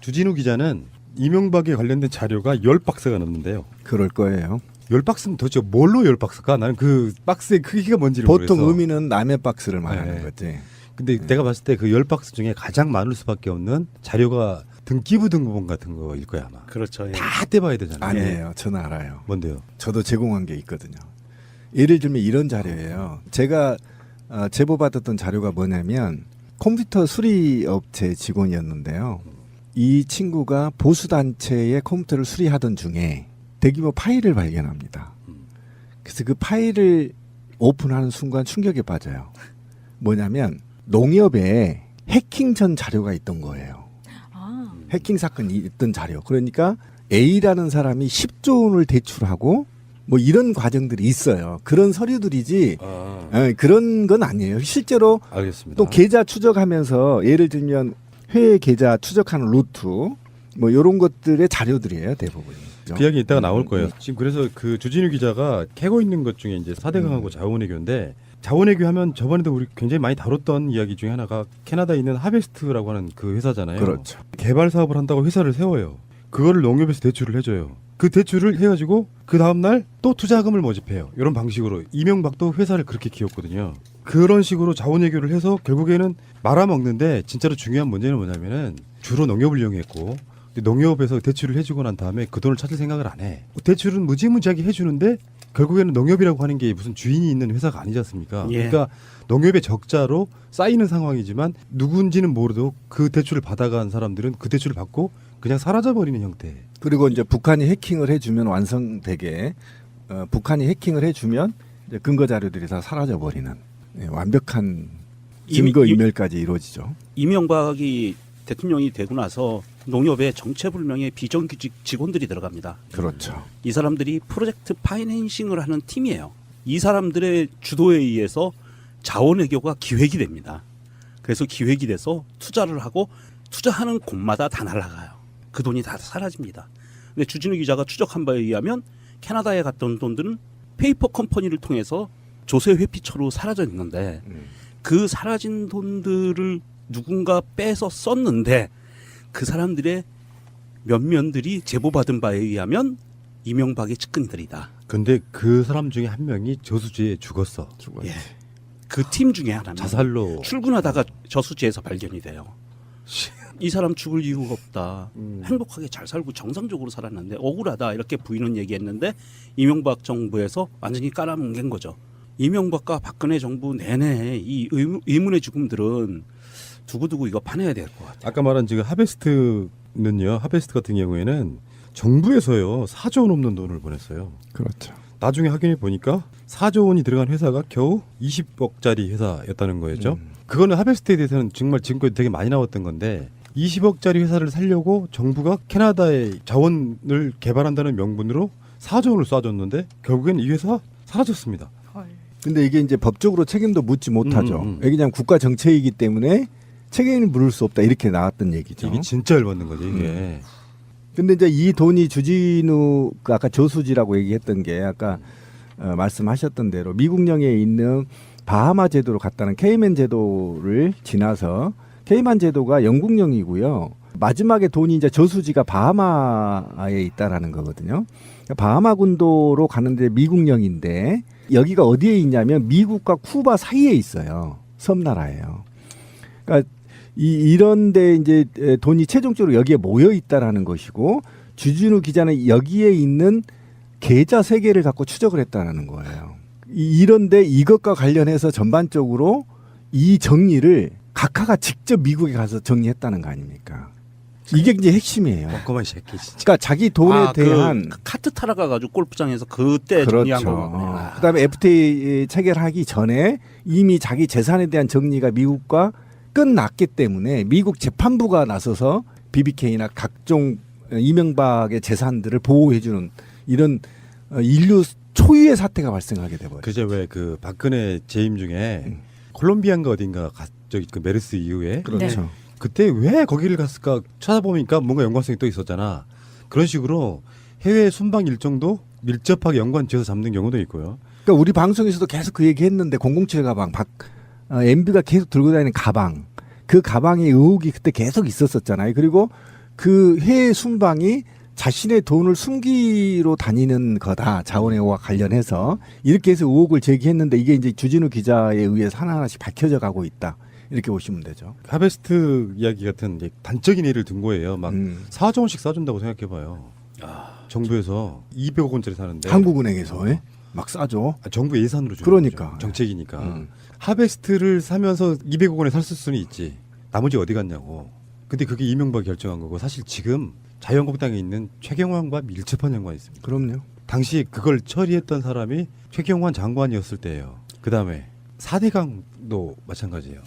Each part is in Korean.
주진우 기자는 이명박에 관련된 자료가 10박스가 넘는데요. 그럴 거예요. 10박스면 도대체 뭘로 10박스가? 나는 그 박스의 크기가 뭔지를 보통 모르겠어. 의미는 남의 박스를 말하는 네. 거지. 근데 내가 봤을 때 그 10박스 중에 가장 많을 수밖에 없는 자료가 등기부 등본본 같은 거일 거야 아마. 그렇죠. 예. 다 떼봐야 되잖아요. 아니에요. 저는 알아요. 뭔데요? 저도 제공한 게 있거든요. 예를 들면 이런 자료예요. 제가 제보받았던 자료가 뭐냐면 컴퓨터 수리업체 직원이었는데요. 이 친구가 보수단체의 컴퓨터를 수리하던 중에 대규모 파일을 발견합니다. 그래서 그 파일을 오픈하는 순간 충격에 빠져요. 뭐냐면 농협에 해킹 전 자료가 있던 거예요. 아, 해킹 사건이 있던 자료. 그러니까 A라는 사람이 10조 원을 대출하고 뭐 이런 과정들이 있어요. 그런 서류들이지 그런 건 아니에요. 실제로 알겠습니다. 또 계좌 추적하면서 예를 들면 해외 계좌 추적하는 루트 뭐 이런 것들의 자료들이에요. 대부분. 그 이야기 이따가 나올 거예요. 지금 그래서 그 주진우 기자가 캐고 있는 것 중에 이제 4대강하고 자원외교인데 자원외교 하면 저번에도 우리 굉장히 많이 다뤘던 이야기 중에 하나가 캐나다에 있는 하베스트라고 하는 그 회사잖아요. 그렇죠. 개발 사업을 한다고 회사를 세워요. 그거를 농협에서 대출을 해줘요. 그 대출을 해가지고 그 다음날 또 투자금을 모집해요. 이런 방식으로 이명박도 회사를 그렇게 키웠거든요. 그런 식으로 자원외교를 해서 결국에는 말아먹는데 진짜로 중요한 문제는 뭐냐면은 주로 농협을 이용했고 농협에서 대출을 해주고 난 다음에 그 돈을 찾을 생각을 안 해. 대출은 무지무지하게 해주는데 결국에는 농협이라고 하는 게 무슨 주인이 있는 회사가 아니지 않습니까? 예. 그러니까 농협의 적자로 쌓이는 상황이지만 누군지는 모르도 그 대출을 받아간 사람들은 그 대출을 받고 그냥 사라져버리는 형태. 그리고 이제 북한이 해킹을 해주면 완성되게 북한이 해킹을 해주면 이제 근거 자료들이 다 사라져 버리는 완벽한 증거 인멸까지 이루어지죠. 이명박이 대통령이 되고 나서 농협에 정체불명의 비정규직 직원들이 들어갑니다. 그렇죠. 이 사람들이 프로젝트 파이낸싱을 하는 팀이에요. 이 사람들의 주도에 의해서 자원외교가 기획이 됩니다. 그래서 기획이 돼서 투자를 하고 투자하는 곳마다 다 날아가요. 그 돈이 다 사라집니다. 근데 주진우 기자가 추적한 바에 의하면 캐나다에 갔던 돈들은 페이퍼 컴퍼니를 통해서 조세 회피처로 사라져 있는데 그 사라진 돈들을 누군가 빼서 썼는데 그 사람들의 면면들이 제보받은 바에 의하면 이명박의 측근들이다. 근데 그 사람 중에 한 명이 저수지에 죽었어. 예. 그 팀 중에 하나입니다. 자살로. 출근하다가 저수지에서 발견이 돼요. 이 사람 죽을 이유가 없다. 행복하게 잘 살고 정상적으로 살았는데 억울하다 이렇게 부인은 얘기했는데 이명박 정부에서 완전히 깔아뭉갠 거죠. 이명박과 박근혜 정부 내내 이 의문의 죽음들은 두고두고 이거 파내야 될 것 같아요. 아까 말한 지금 하베스트는요. 하베스트 같은 경우에는 정부에서요 4조 원 넘는 돈을 보냈어요. 그렇죠. 나중에 확인해 보니까 4조 원이 들어간 회사가 겨우 20억짜리 회사였다는 거였죠. 그거는 하베스트에 대해서는 정말 지금까지 되게 많이 나왔던 건데 20억짜리 회사를 살려고 정부가 캐나다에 자원을 개발한다는 명분으로 4조 원을 쏴줬는데 결국엔 이 회사 사라졌습니다. 헐. 근데 이게 이제 법적으로 책임도 묻지 못하죠. 이게 그냥 국가 정책이기 때문에 책임을 물을 수 없다 이렇게 나왔던 얘기죠. 이게 진짜 열받는 거죠 이게. 근데 이제 이 돈이 주진우가 아까 저수지라고 얘기했던 게 아까 말씀하셨던 대로 미국령에 있는 바하마 제도로 갔다는 케이맨 제도를 지나서 케이만 제도가 영국령이고요. 마지막에 돈이 이제 저수지가 바하마에 있다라는 거거든요. 바하마 군도로 가는데 미국령인데 여기가 어디에 있냐면 미국과 쿠바 사이에 있어요. 섬나라예요. 그러니까 이런데 이제 돈이 최종적으로 여기에 모여 있다라는 것이고 주진우 기자는 여기에 있는 계좌 3개를 갖고 추적을 했다는 거예요. 이런데 이것과 관련해서 전반적으로 이 정리를 각하가 직접 미국에 가서 정리했다는 거 아닙니까? 이게 이제 핵심이에요. 꼼꼼한 새끼 진짜. 그러니까 자기 돈에 대한 그 카트 타러 가가지고 골프장에서 그때 정리한 그렇죠. 거군요. 그다음에 FTA 체결하기 전에 이미 자기 재산에 대한 정리가 미국과 끝났기 때문에 미국 재판부가 나서서 BBK나 각종 이명박의 재산들을 보호해주는 이런 인류 초유의 사태가 발생하게 돼버려요. 그제 왜 그 박근혜 재임 중에 콜롬비아인가 어딘가 저기 그 메르스 이후에 그렇죠. 그때 왜 거기를 갔을까 찾아보니까 뭔가 연관성이 또 있었잖아. 그런 식으로 해외 순방 일정도 밀접하게 연관지어서 잡는 경우도 있고요. 그러니까 우리 방송에서도 계속 그 얘기했는데 007 가방, MB가 계속 들고 다니는 가방, 그 가방의 의혹이 그때 계속 있었었잖아요. 그리고 그 해외 순방이 자신의 돈을 숨기로 다니는 거다. 자원외교와 관련해서 이렇게 해서 의혹을 제기했는데 이게 이제 주진우 기자에 의해서 하나하나씩 밝혀져 가고 있다. 이렇게 보시면 되죠. 하베스트 이야기 같은 이제 단적인 예를 든 거예요. 막 4조 원씩 싸준다고 생각해봐요. 정부에서 200억 원짜리 사는데 한국은행에서 막 싸죠. 정부 예산으로 주는 그러니까. 거죠. 정책이니까. 하베스트를 사면서 200억 원에 살 수는 있지. 나머지 어디 갔냐고. 근데 그게 이명박이 결정한 거고 사실 지금 자유한국당에 있는 최경환과 밀접한 연관이 있습니다. 그럼요. 당시 그걸 처리했던 사람이 최경환 장관이었을 때예요. 그다음에 4대강도 마찬가지예요.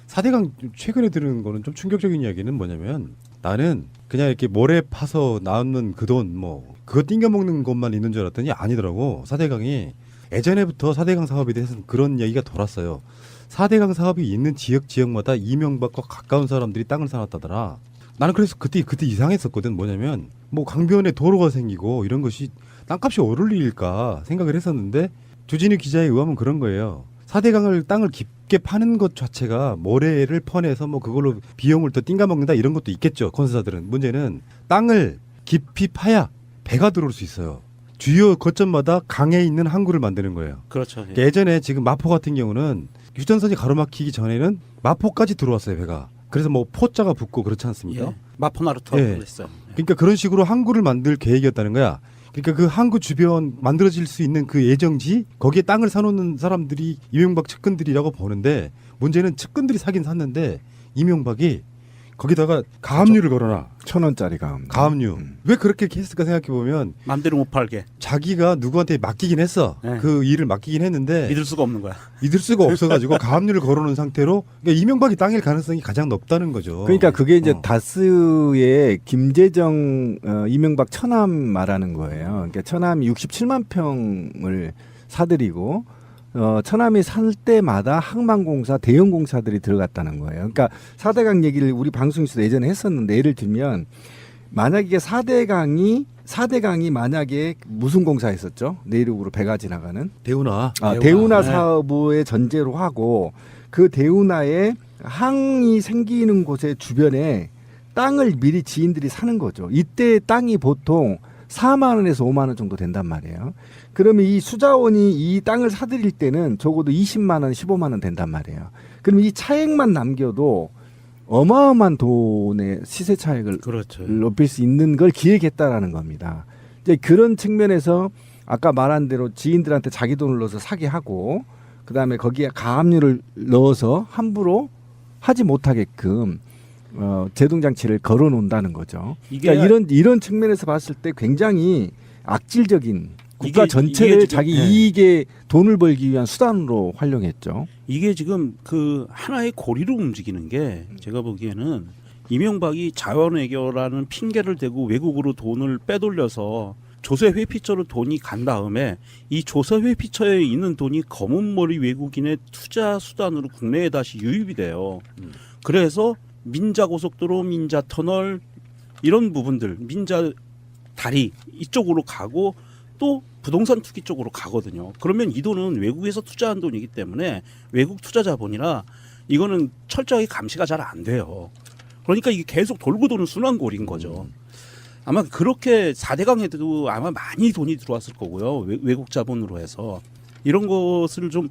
4대강 최근에 들은 거는 좀 충격적인 이야기는 뭐냐면 나는 그냥 이렇게 모래 파서 나오는 그 돈 뭐 그거 띵겨 먹는 것만 있는 줄 알았더니 아니더라고. 4대강이 예전에부터 4대강 사업에 대해서 그런 얘기가 돌았어요. 4대강 사업이 있는 지역마다 이명박과 가까운 사람들이 땅을 사놨다더라. 나는 그래서 그때 이상했었거든. 뭐냐면 뭐 강변에 도로가 생기고 이런 것이 땅값이 오를 일일까 생각을 했었는데 주진우 기자에 의하면 그런 거예요. 4대강을 땅을 깊게 파는 것 자체가 모래를 퍼내서 뭐 그걸로 비용을 더 띵가 먹는다 이런 것도 있겠죠. 건설사들은. 문제는 땅을 깊이 파야 배가 들어올 수 있어요. 주요 거점마다 강에 있는 항구를 만드는 거예요. 그렇죠. 그러니까 예전에 지금 마포 같은 경우는 휴전선이 가로막히기 전에는 마포까지 들어왔어요, 배가. 그래서 뭐 포자가 붙고 그렇지 않습니까? 예. 마포나루터 예. 했어요. 그러니까 그런 식으로 항구를 만들 계획이었다는 거야. 그러니까 그 항구 주변 만들어질 수 있는 그 예정지 거기에 땅을 사놓는 사람들이 이명박 측근들이라고 보는데 문제는 측근들이 사긴 샀는데 이명박이 거기다가 가압류를 걸어놔. 1,000원짜리 가압류. 가압류. 왜 그렇게 했을까 생각해 보면 마음대로 못 팔게. 자기가 누구한테 맡기긴 했어. 네. 그 일을 맡기긴 했는데 믿을 수가 없는 거야. 믿을 수가 없어가지고 가압류를 걸어놓은 상태로 그러니까 이명박이 땅일 가능성이 가장 높다는 거죠. 그러니까 그게 이제 어. 다스의 김재정 이명박 처남 말하는 거예요. 그러니까 처남이 67만 평을 사들이고 처남이 살 때마다 항만공사 대형 공사들이 들어갔다는 거예요. 그러니까 4대강 얘기를 우리 방송에서도 예전에 했었는데 예를 들면 만약에 4대강이 만약에 무슨 공사했었죠? 내륙으로 배가 지나가는 대운하. 대운하 네. 사업의 전제로 하고 그 대운하에 항이 생기는 곳의 주변에 땅을 미리 지인들이 사는 거죠. 이때 땅이 보통 4만 원에서 5만 원 정도 된단 말이에요. 그러면 이 수자원이 이 땅을 사들일 때는 적어도 20만 원, 15만 원 된단 말이에요. 그럼 이 차액만 남겨도 어마어마한 돈의 시세 차익을 그렇죠. 높일 수 있는 걸 기획했다라는 겁니다. 이제 그런 측면에서 아까 말한 대로 지인들한테 자기 돈을 넣어서 사게 하고 그다음에 거기에 가압류를 넣어서 함부로 하지 못하게끔 제동장치를 걸어 놓는다는 거죠. 이게 그러니까 이런 측면에서 봤을 때 굉장히 악질적인 국가 이게 전체를 지금, 자기 예. 이익에 돈을 벌기 위한 수단으로 활용했죠. 이게 지금 그 하나의 고리로 움직이는 게 제가 보기에는 이명박이 자원외교라는 핑계를 대고 외국으로 돈을 빼돌려서 조세 회피처로 돈이 간 다음에 이 조세 회피처에 있는 돈이 검은머리 외국인의 투자 수단으로 국내에 다시 유입이 돼요. 그래서 민자고속도로, 민자터널 이런 부분들, 민자 다리 이쪽으로 가고 또 부동산 투기 쪽으로 가거든요. 그러면 이 돈은 외국에서 투자한 돈이기 때문에 외국 투자 자본이라 이거는 철저하게 감시가 잘 안 돼요. 그러니까 이게 계속 돌고 도는 순환골인 거죠. 아마 그렇게 4대강에도 아마 많이 돈이 들어왔을 거고요. 외국 자본으로 해서 이런 것을 좀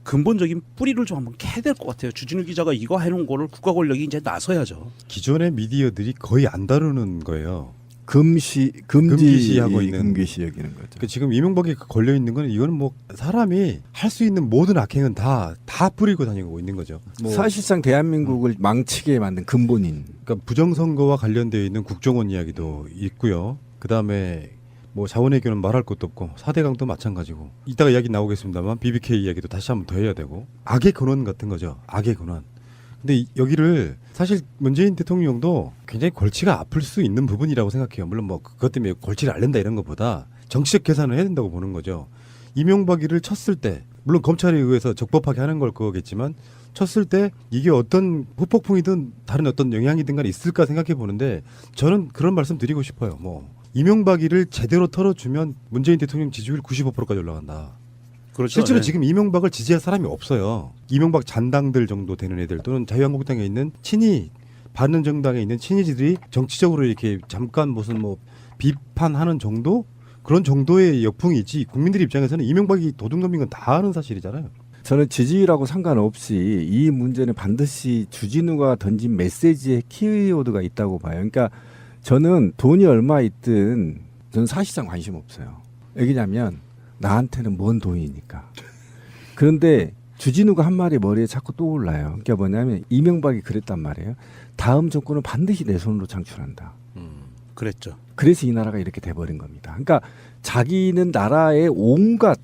근본적인 뿌리를 좀 한번 캐야 될 것 같아요. 주진우 기자가 이거 해놓은 거를 국가 권력이 이제 나서야죠. 기존의 미디어들이 거의 안 다루는 거예요. 금지하고 있는. 금기시 여기는 거죠. 그러니까 지금 이명박이 걸려 있는 건 이거는 뭐 사람이 할 수 있는 모든 악행은 다 뿌리고 다니고 있는 거죠. 뭐 사실상 대한민국을 망치게 만든 근본인. 그러니까 부정선거와 관련되어 있는 국정원 이야기도 있고요. 그 다음에 뭐 자원외교는 말할 것도 없고 4대강도 마찬가지고 이따가 이야기 나오겠습니다만 BBK 이야기도 다시 한번 더 해야 되고 악의 근원 같은 거죠. 악의 근원. 근데 여기를 사실 문재인 대통령도 굉장히 골치가 아플 수 있는 부분이라고 생각해요. 물론 뭐 그것 때문에 골치를 앓는다 이런 것보다 정치적 계산을 해야 된다고 보는 거죠. 이명박이를 쳤을 때 물론 검찰에 의해서 적법하게 하는 걸 거겠지만 쳤을 때 이게 어떤 후폭풍이든 다른 어떤 영향이든 간에 있을까 생각해 보는데 저는 그런 말씀 드리고 싶어요. 뭐 이명박이를 제대로 털어주면 문재인 대통령 지지율 95%까지 올라간다. 그렇죠. 실제로 네. 지금 이명박을 지지할 사람이 없어요. 이명박 잔당들 정도 되는 애들 또는 자유한국당에 있는 친이 바른정당에 있는 친이지들이 정치적으로 이렇게 잠깐 무슨 뭐 비판하는 정도 그런 정도의 역풍이지 국민들 입장에서는 이명박이 도둑놈인 건 다 아는 사실이잖아요. 저는 지지율하고 상관없이 이 문제는 반드시 주진우가 던진 메시지에 키워드가 있다고 봐요. 그러니까 저는 돈이 얼마 있든 저는 사실상 관심 없어요. 왜냐하면 나한테는 먼 돈이니까. 그런데 주진우가 한 말이 머리에 자꾸 떠올라요. 그러니까 뭐냐면 이명박이 그랬단 말이에요. 다음 정권은 반드시 내 손으로 창출한다. 그랬죠. 그래서 이 나라가 이렇게 돼버린 겁니다. 그러니까 자기는 나라의 온갖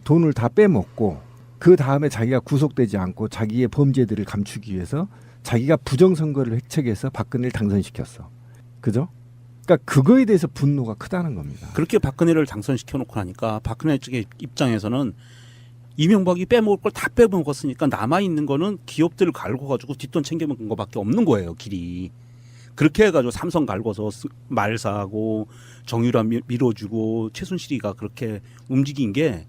돈을 다 빼먹고 그 다음에 자기가 구속되지 않고 자기의 범죄들을 감추기 위해서 자기가 부정선거를 획책해서 박근혜를 당선시켰어. 그죠? 그러니까 그거에 대해서 분노가 크다는 겁니다. 그렇게 박근혜를 당선시켜 놓고 나니까 박근혜 측의 입장에서는 이명박이 빼먹을 걸 다 빼먹었으니까 남아있는 거는 기업들을 갈고 가지고 뒷돈 챙겨먹은 거밖에 없는 거예요, 길이. 그렇게 해가지고 삼성 갈고서 말사하고 정유라 밀어주고 최순실이가 그렇게 움직인 게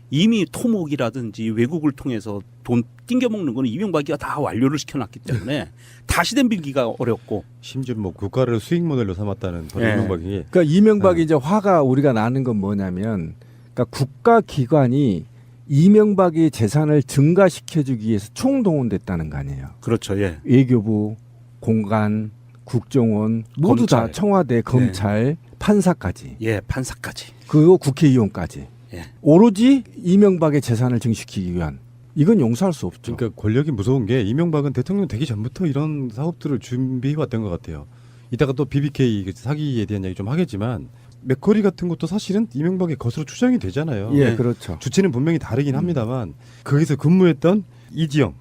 이미 토목이라든지 외국을 통해서 돈 띵겨먹는 거는 이명박이가 다 완료를 시켜놨기 때문에 다시 덤빌기가 어렵고 심지어 뭐 국가를 수익 모델로 삼았다는 예. 이명박이 그러니까 이명박이 이제 화가 우리가 나는 건 뭐냐면 그러니까 국가기관이 이명박의 재산을 증가시켜주기 위해서 총동원됐다는 거 아니에요. 그렇죠, 예. 외교부, 공간, 국정원 모두 다 검찰. 청와대, 검찰, 판사까지 예, 판사까지. 그리고 국회의원까지 예. 오로지 이명박의 재산을 증식시키기 위한 이건 용서할 수 없죠. 그러니까 권력이 무서운 게 이명박은 대통령 되기 전부터 이런 사업들을 준비해 왔던 것 같아요. 이따가 또 BBK 사기에 대한 이야기 좀 하겠지만 맥커리 같은 것도 사실은 이명박의 것으로 추정이 되잖아요. 예, 그렇죠. 주체는 분명히 다르긴 합니다만 거기서 근무했던 이지영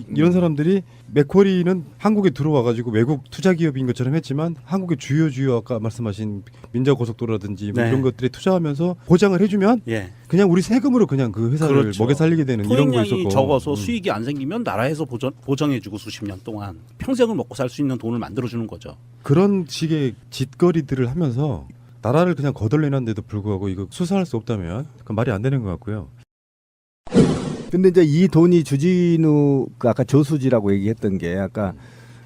이런 사람들이 맥쿼리는 한국에 들어와가지고 외국 투자 기업인 것처럼 했지만 한국의 주요 아까 말씀하신 민자고속도로라든지 뭐 네. 이런 것들에 투자하면서 보장을 해주면 예. 그냥 우리 세금으로 그냥 그 회사를 그렇죠. 먹여 살리게 되는 이런 거 토익량이 있었고 적어서 수익이 안 생기면 나라에서 보정해주고 수십 년 동안 평생을 먹고 살 수 있는 돈을 만들어주는 거죠. 그런 식의 짓거리들을 하면서 나라를 그냥 거덜내는데도 불구하고 이거 수사할 수 없다면 그건 말이 안 되는 것 같고요. 근데 이제 이 돈이 주진우 아까 저수지라고 얘기했던 게 아까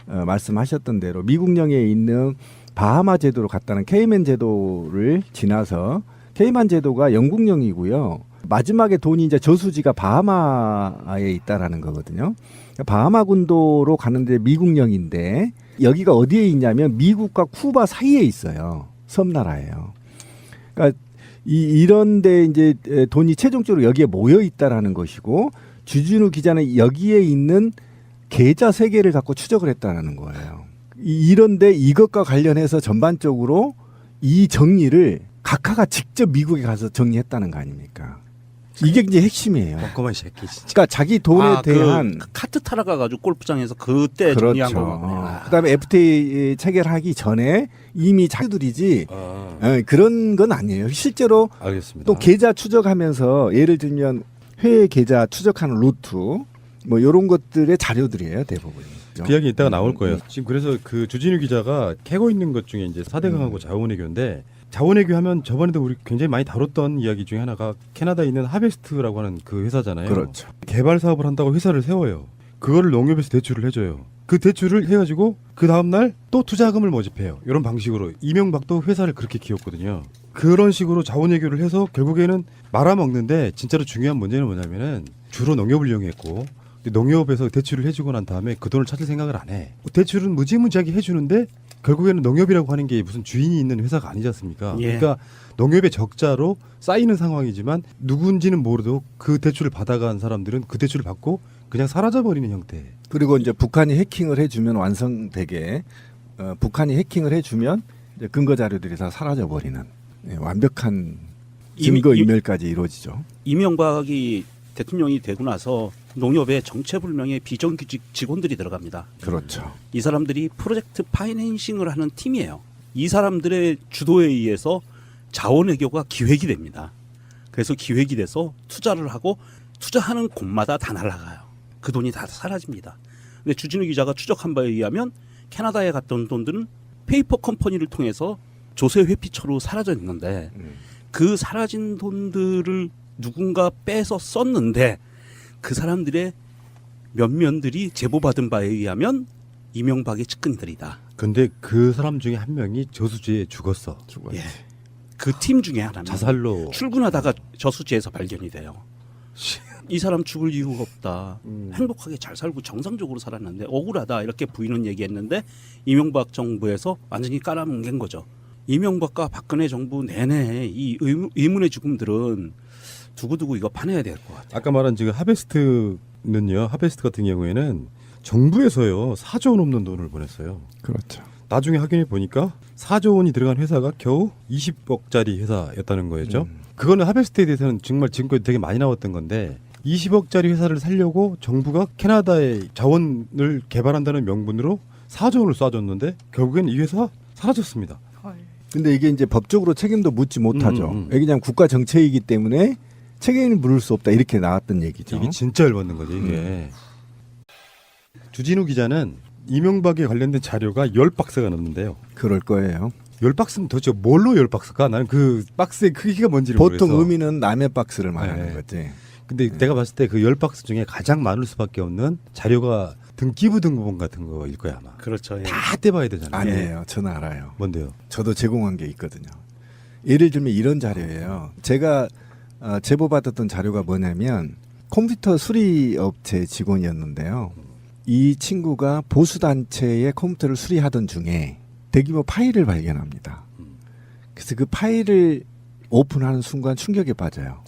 말씀하셨던 대로 미국령에 있는 바하마 제도로 갔다는 케이맨 제도를 지나서 케이만 제도가 영국령이고요. 마지막에 돈이 이제 저수지가 바하마에 있다라는 거거든요. 그러니까 바하마 군도로 가는데 미국령인데 여기가 어디에 있냐면 미국과 쿠바 사이에 있어요. 섬나라예요. 그러니까 이런데 이제 돈이 최종적으로 여기에 모여 있다라는 것이고 주진우 기자는 여기에 있는 계좌 3개를 갖고 추적을 했다라는 거예요. 이런데 이것과 관련해서 전반적으로 이 정리를 각하가 직접 미국에 가서 정리했다는 거 아닙니까? 이게 이제 핵심이에요. 꼼꼼한 새끼 진짜. 그러니까 자기 돈에 대한 그 카트 타러 가가지고 골프장에서 그때 정리한 그렇죠. 거거든요. 그다음에 FTA 체결하기 전에 이미 자기들이지 그런 건 아니에요. 실제로 알겠습니다. 또 계좌 추적하면서 예를 들면 해외 계좌 추적하는 루트 뭐 이런 것들의 자료들이에요 대부분. 그 이야기 이따가 나올 거예요. 지금 그래서 그 주진우 기자가 캐고 있는 것 중에 이제 4대강하고 자원외교인데 자원외교 하면 저번에도 우리 굉장히 많이 다뤘던 이야기 중에 하나가 캐나다에 있는 하베스트라고 하는 그 회사잖아요. 그렇죠. 개발 사업을 한다고 회사를 세워요. 그거를 농협에서 대출을 해줘요. 그 대출을 해가지고 그 다음날 또 투자금을 모집해요. 이런 방식으로 이명박도 회사를 그렇게 키웠거든요. 그런 식으로 자원외교를 해서 결국에는 말아먹는데 진짜로 중요한 문제는 뭐냐면은 주로 농협을 이용했고 농협에서 대출을 해주고 난 다음에 그 돈을 찾을 생각을 안 해. 대출은 무지무지하게 해주는데 결국에는 농협이라고 하는 게 무슨 주인이 있는 회사가 아니지 않습니까? 예. 그러니까 농협의 적자로 쌓이는 상황이지만 누군지는 모르도 그 대출을 받아간 사람들은 그 대출을 받고 그냥 사라져버리는 형태. 그리고 이제 북한이 해킹을 해주면 완성되게 북한이 해킹을 해주면 이제 근거 자료들이 다 사라져 버리는 완벽한 증거 인멸까지 이루어지죠. 이명박이 대통령이 되고 나서 농협에 정체불명의 비정규직 직원들이 들어갑니다. 그렇죠. 이 사람들이 프로젝트 파이낸싱을 하는 팀이에요. 이 사람들의 주도에 의해서 자원외교가 기획이 됩니다. 그래서 기획이 돼서 투자를 하고 투자하는 곳마다 다 날아가요. 그 돈이 다 사라집니다. 근데 주진우 기자가 추적한 바에 의하면 캐나다에 갔던 돈들은 페이퍼 컴퍼니를 통해서 조세 회피처로 사라져 있는데 그 사라진 돈들을 누군가 빼서 썼는데 그 사람들의 면면들이 제보받은 바에 의하면 이명박의 측근들이다. 근데 그 사람 중에 한 명이 저수지에 죽었어. 예. 그 팀 중에 하나는 자살로. 출근하다가 저수지에서 발견이 돼요. 이 사람 죽을 이유가 없다. 행복하게 잘 살고 정상적으로 살았는데 억울하다 이렇게 부인은 얘기했는데 이명박 정부에서 완전히 깔아뭉갠 거죠. 이명박과 박근혜 정부 내내 이 의문의 죽음들은 두고두고 이거 파내야 될 것 같아요. 아까 말한 지금 하베스트는요. 하베스트 같은 경우에는 정부에서요 4조 원 넘는 돈을 보냈어요. 그렇죠. 나중에 확인해 보니까 4조 원이 들어간 회사가 겨우 20억짜리 회사였다는 거였죠. 그거는 하베스트에 대해서는 정말 지금까지 되게 많이 나왔던 건데 20억짜리 회사를 살려고 정부가 캐나다에 자원을 개발한다는 명분으로 4조 원을 쏴줬는데 결국엔 이 회사 사라졌습니다. 근데 이게 이제 법적으로 책임도 묻지 못하죠. 음. 이게 그냥 국가 정책이기 때문에 책임을 물을 수 없다 이렇게 나왔던 얘기죠. 이게 진짜 열받는 거죠, 이게. 주진우 기자는 이명박에 관련된 자료가 10박스가 넘는데요. 그럴 거예요. 10박스면 도대체 뭘로 10박스가? 나는 그 박스의 크기가 뭔지를 보통 모르겠어. 의미는 남의 박스를 말하는 네. 거지. 근데 내가 봤을 때 그 10박스 중에 가장 많을 수밖에 없는 자료가 등기부 등본본 같은 거일 거야 아마. 그렇죠. 예. 다 떼봐야 되잖아요. 아니에요. 저는 알아요. 뭔데요? 저도 제공한 게 있거든요. 예를 들면 이런 자료예요. 제가 제보받았던 자료가 뭐냐면 컴퓨터 수리업체 직원이었는데요. 이 친구가 보수단체의 컴퓨터를 수리하던 중에 대규모 파일을 발견합니다. 그래서 그 파일을 오픈하는 순간 충격에 빠져요.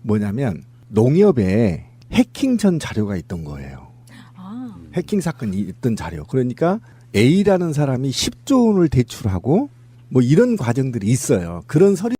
뭐냐면 농협에 해킹 전 자료가 있던 거예요. 아, 해킹 사건이 있던 자료. 그러니까 A라는 사람이 10조 원을 대출하고 뭐 이런 과정들이 있어요. 그런 서류